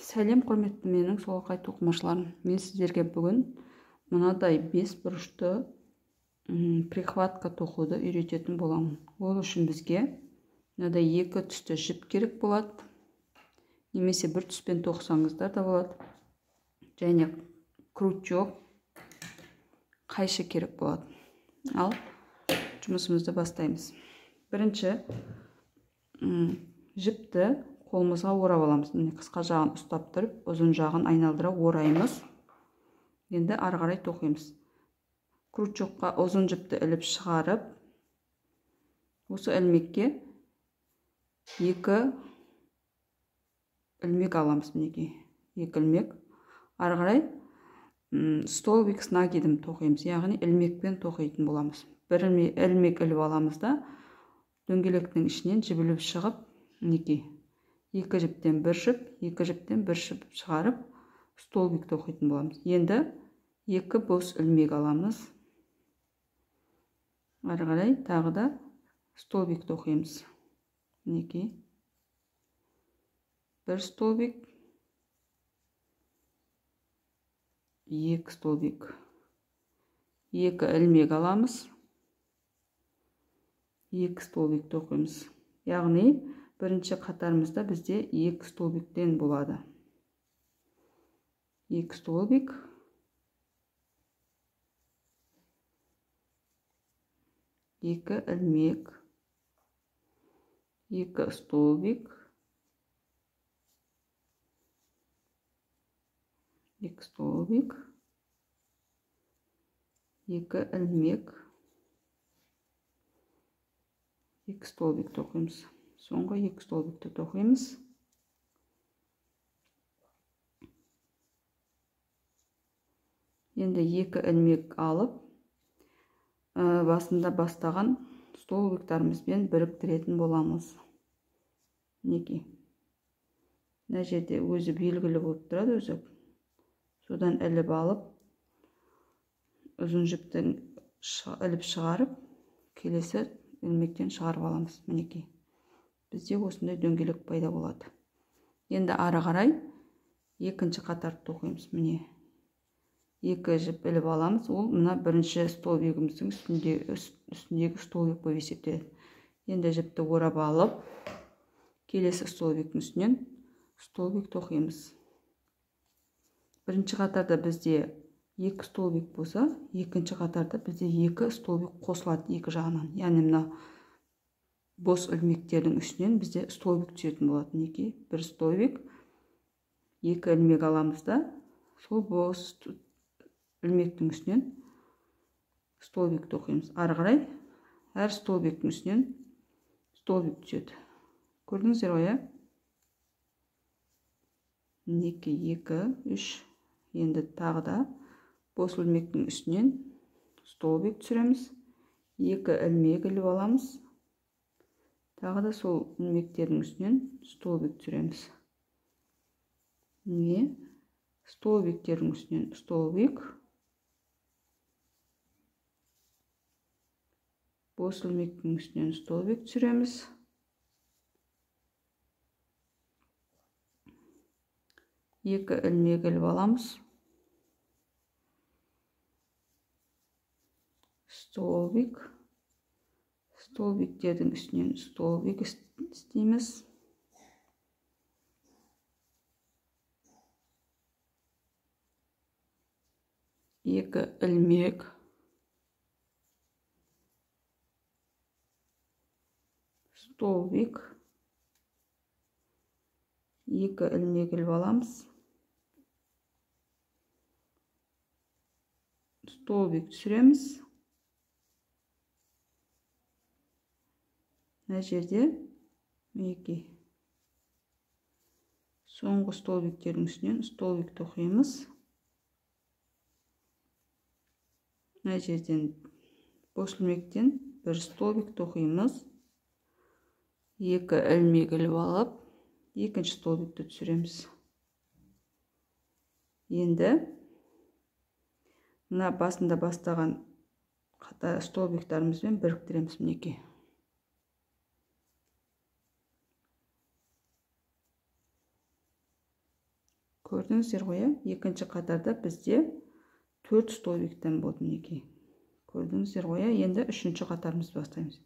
Сәлем құрметті менің солақай тоқымашыларым. Мен сіздерге бүгін мынадай 5 бұрышты прихватка тоқуды үйрететін боламын. Ол үшін бізге мынадай 2 түсті жіп керек болады. Немесе бір түспен тоқсаңыздар да болады. Және крючок, қайшы керек болады. Ал жұмысымызды бастаймыз. Бірінші жіпті қолымызға орап аламыз. Қысқа жағын ұстап тұрып, ұзын жағын айналдыра ораймыз. Енді ары қарай тоқимыз. Крючокқа ұзын жіпті іліп шығарып, осы ілмекке 2 ілмек аламыз. Мінекей 2 ілмек. Ары қарай столбик с нагидым тоқимыз, яғни ілмекпен тоқитын боламыз. Бір ілмек іліп аламыз да, дөңгелектің ішінен жібіліп шығып, мінекей 2 жіптен 1 жіп, 2 жіптен 1 жіп шығарып, столбик тоқитын боламыз. Енді 2 бос ілмек аламыз. Ары қарай тағы да столбик тоқимыз. Мінекей 1 столбик, 2 столбик. 2 ілмек аламыз. 2 столбик тоқимыз. Яғни бірінші қатарымызда бізде 2 столбиктен болады. 2 столбик. 2 ілмек. 2 столбик. 2 столбик. 2 ілмек. 2 столбик тоқимыз. Соңғы 2 столбикті тоқимыз. Енді 2 ілмек алып, басында бастаған столбиктарымызбен біріктіретін боламыз. Мінекей. Мына жерде өзі белгілі болып тұрады өзі. Содан іліп алып, ұзын жіптен іліп шығарып, келесі ілмектен шығарып аламыз. Мінекей. Бізде осындай дөңгелек пайда болады. Енді ары қарай екінші қатарды тоқимыз. Міне 2 жіп іліп аламыз. Ол мына бірінші столбигіміздің үстіндегі столбик болып есептеледі. Енді жіпті орап алып, келесі столбиктің үстінен столбик тоқимыз. Бірінші қатарда бізде 2 столбик болса, екінші қатарда бізде 2 столбик қосылады екі жағынан. Яғни мына бос ілмектердің үстінен бізде столбик түсетін болады. Мінекей 1 столбик, 2 ілмек аламыз да, сол бос ілмектің үстінен столбик тоқимыз. Ары қарай әр столбиктің үстінен столбик түседі. Көрдіңіздер ғой, ә? Мінекей 2, 3. Енді тағы да бос ілмектің үстінен столбик түсіреміз. 2 ілмек іліп аламыз. Тағы да сол ілмектердің үстінен столбик түсіреміз. Міне столбиктердің үстінен столбик. Бос ілмектің үстінен столбик түсіреміз. 2 ілмек іліп аламыз. Столбик. Столбиктердің үстінен столбик істейміз. Екі ілмек. Столбик. 2 ілмек іліп аламыз. Столбик түсіреміз. Мына жерде мінекей соңғы столбиктердің үстінен столбик тоқимыз. Мына жерден бос ілмектен 1 столбик тоқимыз. 2 ілмек іліп алып, екінші столбикті түсіреміз. Енді мына басында бастаған столбиктарымызбен біріктіреміз. Мінекей. Көрдіңіздер ғой, екінші қатарда бізде 4 столбиктен болды мінекей. Көрдіңіздер ғой, енді үшінші қатарымыз бастаймыз.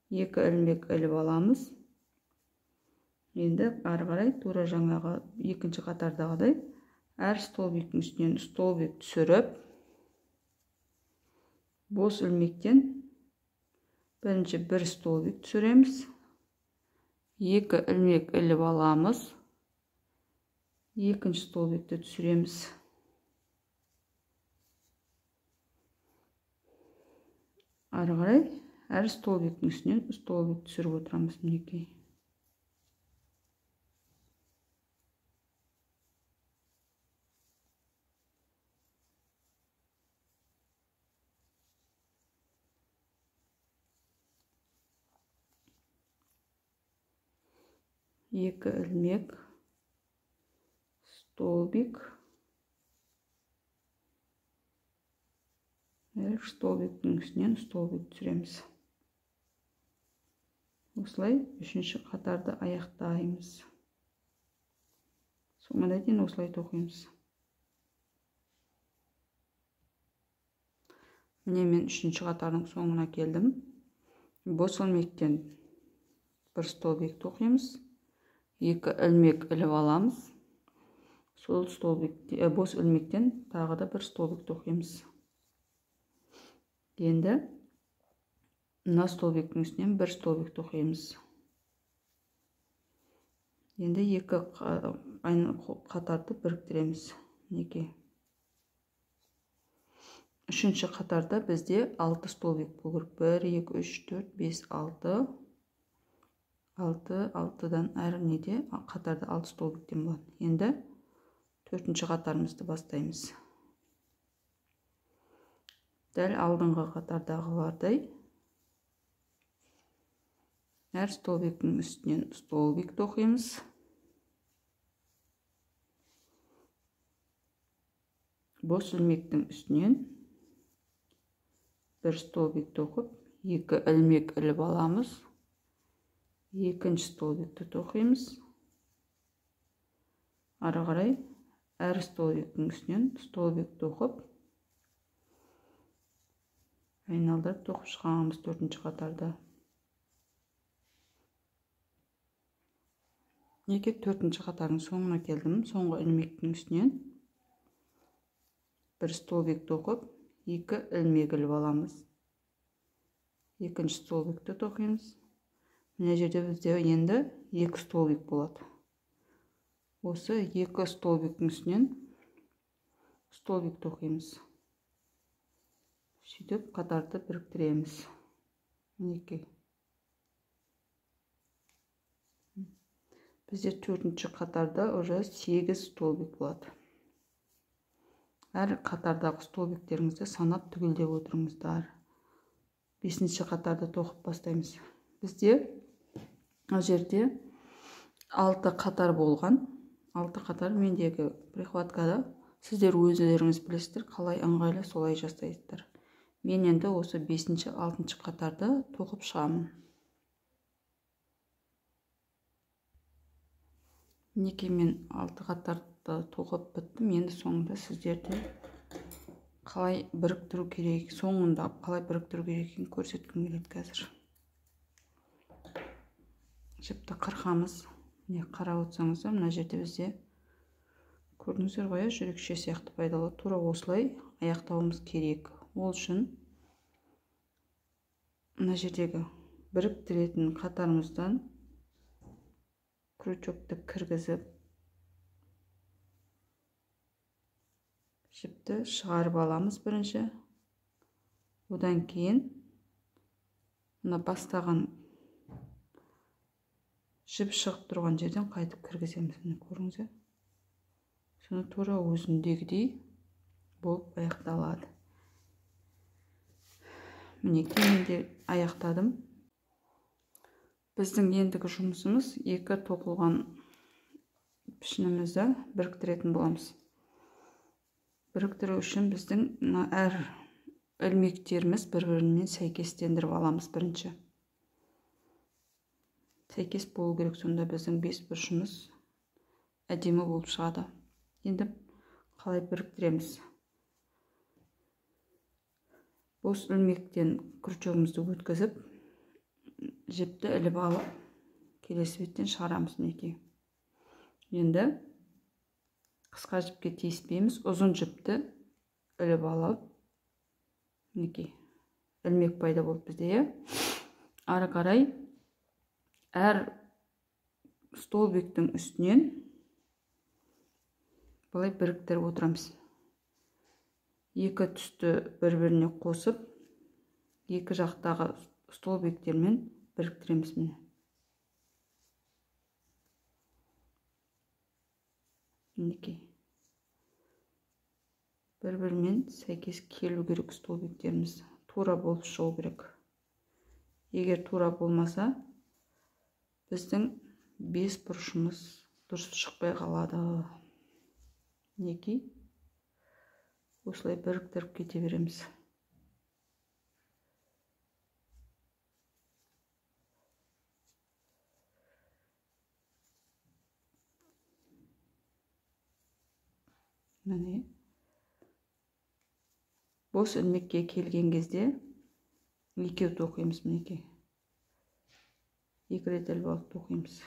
2 ілмек іліп аламыз. Енді ары қарай тура жаңағы екінші қатардағыдай әр столбиктің үстінен столбик түсіріп, бос ілмектен бірінші бір столбик түсіреміз. 2 ілмек іліп аламыз. Екінші столбикті түсіреміз. Ары қарай әр столбиктің үстінен столбик түсіріп отырамыз мінекей. Екі ілмек, столбик, әр столбиктің үстінен столбик түсіреміз. Осылай үшінші қатарды аяқтаймыз. Соңына дейін осылай тоқимыз. Міне мен үшінші қатардың соңына келдім. Бос ілмектен бір столбик тоқимыз. 2 ілмек іліп аламыз. Сол столбикте, бос ілмектен тағы да бір столбик тоқимыз. Енді мына столбиктің үстінен бір столбик тоқимыз. Енді екі қатарды біріктіреміз. Мінекей. Үшінші қатарда бізде 6 столбик болу керек. 1, 2, 3, 4, 5, 6. 6-6-дан әр неде қатарда 6 столбиктен болады. Енді төртінші қатарымызды бастаймыз. Дәл алдыңғы қатардағылардай әр столбиктің үстінен столбик тоқимыз. Бос ілмектің үстінен бір столбик тоқып, 2 ілмек іліп аламыз. Екінші столбикті тоқимыз. Ары қарай әр столбиктің үстінен столбик тоқып, айналдырып тоқып шығамыз төртінші қатарда. Неге төртінші қатардың соңына келдім. Соңғы ілмектің үстінен бір столбик тоқып, 2 ілмек іліп аламыз. Екінші столбикті тоқимыз. Мына жерде бізде енді 2 столбик болады. Осы 2 столбиктің үстінен столбик тоқимыз. Сөйтіп қатарды біріктіреміз. Мінекей. Бізде төртінші қатарда уже 8 столбик болады. Әр қатардағы столбиктеріңізді санап түгелдеп отырыңыздар. 5-ші қатарды тоқып бастаймыз. Бізде бұл жерде 6 қатар болған. 6 қатар мендегі прихваткада. Сіздер өздеріңіз білесіздер, қалай ыңғайлы солай жасайсыздар. Мен енді осы 5-ші, 6-ші қатарды тоқып шығамын. Неке мен 6 қатарды тоқып біттім. Енді соңында сіздерді қалай біріктіру керек, соңында қалай біріктіру керекін көрсеткім келеді қазір. Жіпті қырқамыз. Міне қарап отырсаңыздар, мына жерде бізде көрдіңіздер ғой, жүрекше сияқты пайдалы. Тура осылай аяқтауымыз керек. Ол үшін мына жердегі біріктіретін қатарымыздан крючокты кіргізіп, жіпті шығарып аламыз бірінші. Одан кейін мына бастаған жіп шығып тұрған жерден қайтып кіргіземіз. Көріңіздер. Соны тура өзіндегідей болып аяқталады. Міне кейінде аяқтадым. Біздің ендігі жұмысымыз 2 тоқылған пішінімізді біріктіретін боламыз. Біріктіру үшін біздің әр ілмектеріміз бір-бірімен сәйкестендіріп аламыз бірінші. Сәйкес болу керек, сонда біздің 5 бұрышымыз әдемі болып шығады. Енді қалай біріктіреміз? Бос ілмектен крючогымызды өткізіп, жіпті іліп алып, келесі беттен шығарамыз мінекей. Енді қысқа жіпке тиіспейміз, ұзын жіпті іліп алып, мінекей, ілмек пайда болып бізде. Ары қарай әр столбиктің үстінен былай біріктіріп отырамыз. Екі түсті бір-біріне қосып, екі жақтағы столбиктермен біріктіреміз міне. Мінекей. Бір-бірімен сәйкес келу керек столбиктеріміз. Тура болып шығу керек. Егер тура болмаса, біздің бес бұрышымыз дұрыс шықпай қалады. Мінекей. Осылай біріктіріп кете береміз. Міне. Бос ілмекке келген кезде екеу тоқимыз мінекей. Екі рет іліп алып тоқимыз.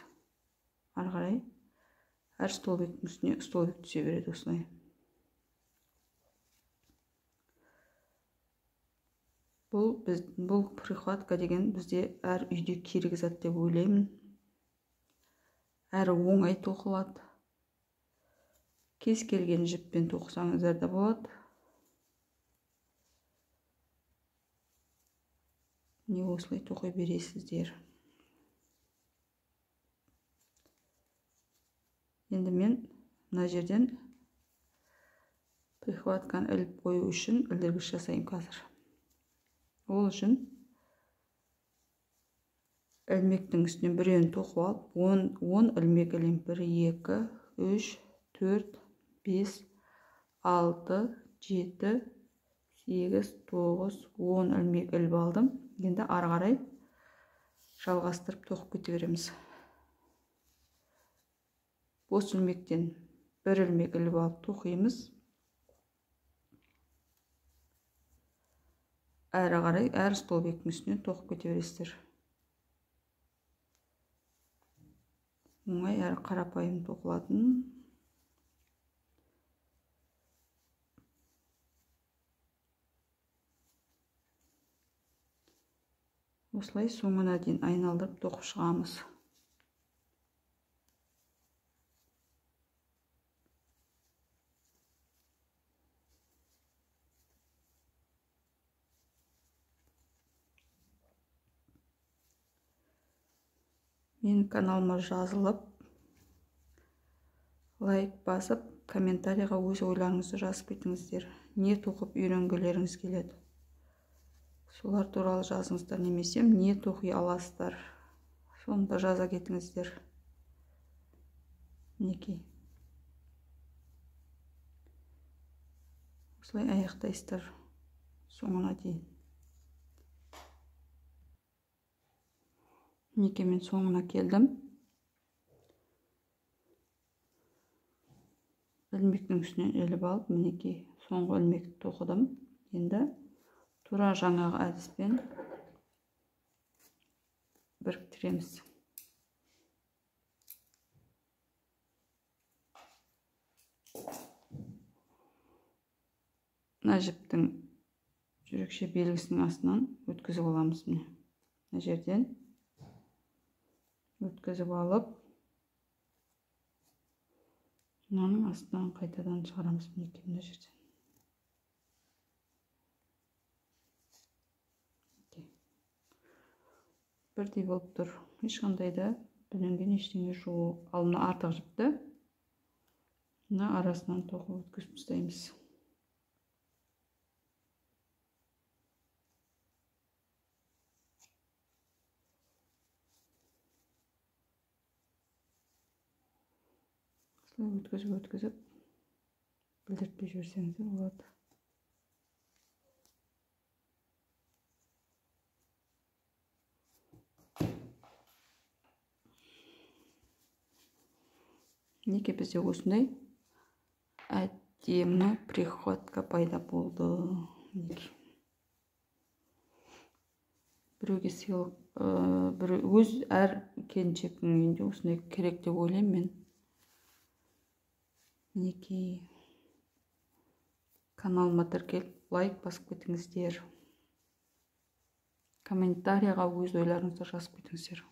Ары қарай әр столбиктің үстіне столбик түсе береді осылай. Бұл прихватка деген бізде әр үйде керек зат деп ойлаймын. Әрі оңай тоқылады. Кез келген жіппен тоқысаңыздар да болады. Не осылай тоқи бересіздер. Енді мен мына жерден прихватканы іліп қою үшін ілдіргіш жасайым қазір. Ол үшін ілмектің үстінен біреуін тоқып алып, 10 ілмек ілем. 1, 2, 3, 4, 5, 6, 7, 8, 9, 10 ілмек іліп алдым. Енді ары қарай жалғастырып тоқып кете береміз. Бос ілмектен бір ілмек іліп алып тоқимыз. Әрі қарай әр столбиктің үстінен тоқып кете бересіздер. Оңай әрі қарапайым тоқылатын. Осылай соңына дейін айналдырып тоқып шығамыз. Менің каналыма жазылып, лайк басып, комментарийға өз ойларыңызды жазып кетіңіздер. Не тоқып үйренгілеріңіз келеді? Солар туралы жазыңыздар, немесе не тоқи аласыздар? Соны да жаза кетіңіздер. Мінекей. Осылай аяқтайсыздар соңына дейін. Мінекей, мен соңына келдім. Ілмектің үстінен іліп алып, мінекей, соңғы ілмекті тоқыдым. Енді тура жаңағы әдіспен біріктіреміз. Мына жіптің жүрекше белгісінің астынан өткізіп аламыз. Мына жерден өткізіп алып, мынаның астынан қайтадан шығарамыз. Мінекей, мына жерден. Бірдей болып тұр. Ешқандай да бүлінген ештеңе жоқ. Ал мына артық жіпті мына арасынан тоқып өткізіп тастаймыз. Өткізіп білдіртпей жіберсеңіздер болады. Неке бізде осындай әдемі приходка пайда болды. Біреуге сыйлық, өз әр келіншектің үйінде осындай керек деп ойлаймын мен. Мінекей, каналыма тіркеліп лайк басып кетіңіздер. Комментарияға өз ойларыңызды жазып кетіңіздер.